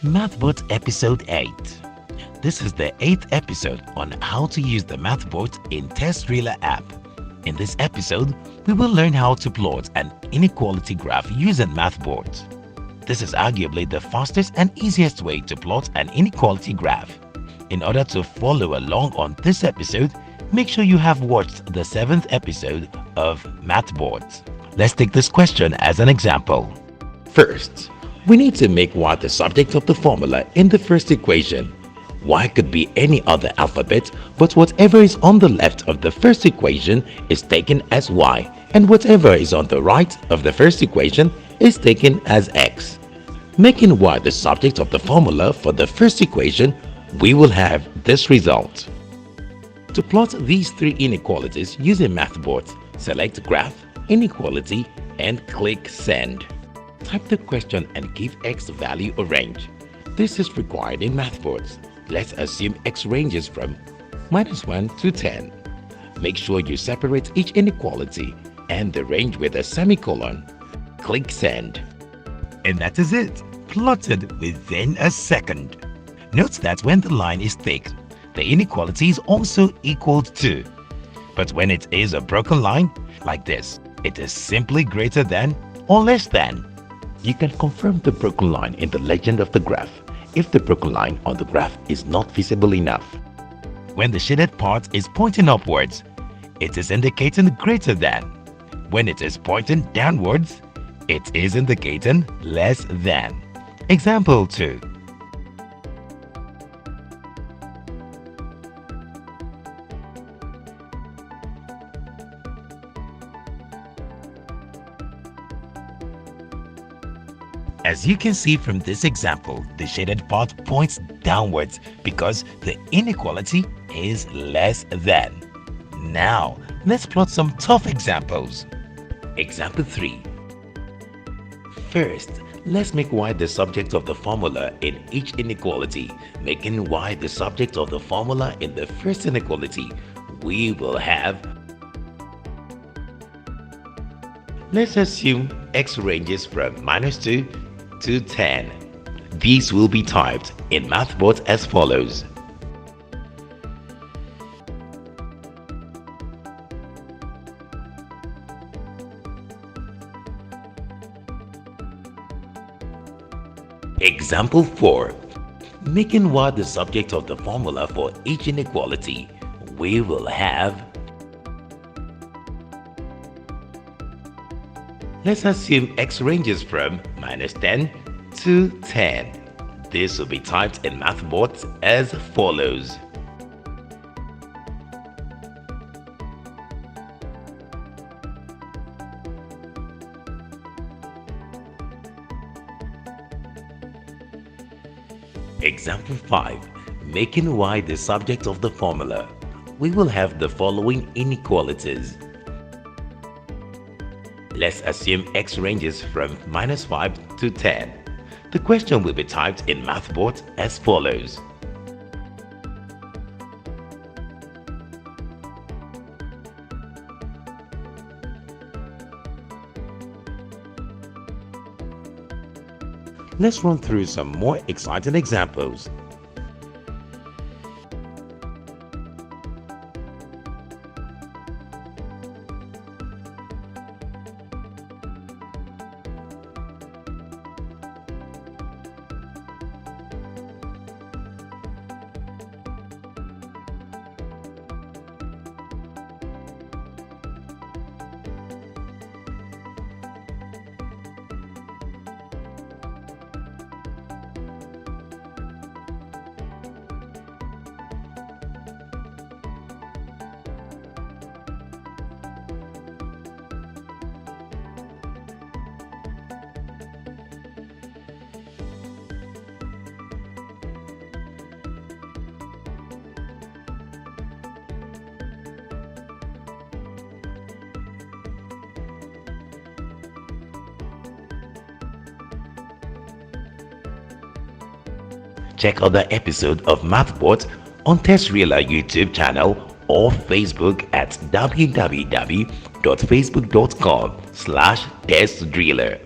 MathBot Episode 8. This is the 8th episode on how to use the MathBot in TestDriller app. In this episode, we will learn how to plot an inequality graph using MathBot. This is arguably the fastest and easiest way to plot an inequality graph. In order to follow along on this episode, make sure you have watched the 7th episode of MathBot. Let's take this question as an example. First, we need to make y the subject of the formula in the first equation. Y could be any other alphabet, but whatever is on the left of the first equation is taken as y, and whatever is on the right of the first equation is taken as x. Making y the subject of the formula for the first equation, we will have this result. To plot these three inequalities using MathBot, select Graph, Inequality, and click Send. Type the question and give x value a range. This is required in MathBot. Let's assume x ranges from -1 to 10. Make sure you separate each inequality and the range with a semicolon. Click Send. And that is it, plotted within a second. Note that when the line is thick, the inequality is also equaled to. But when it is a broken line, like this, it is simply greater than or less than. You can confirm the broken line in the legend of the graph if the broken line on the graph is not visible enough. When the shaded part is pointing upwards, it is indicating greater than. When it is pointing downwards, it is indicating less than. Example 2. As you can see from this example, the shaded part points downwards because the inequality is less than. Now, let's plot some tough examples. Example 3. First, let's make y the subject of the formula in each inequality. Making y the subject of the formula in the first inequality, we will have. Let's assume x ranges from -2 to 10. These will be typed in MathBot as follows. Example 4. Making y the subject of the formula for each inequality, we will have. Let's assume x ranges from -10 to 10. This will be typed in MathBot as follows. Example 5. Making y the subject of the formula, we will have the following inequalities. Let's assume x ranges from -5 to 10. The question will be typed in MathBot as follows. Let's run through some more exciting examples. Check out the episode of MathBot on TestDriller YouTube channel or Facebook at www.facebook.com/TestDriller.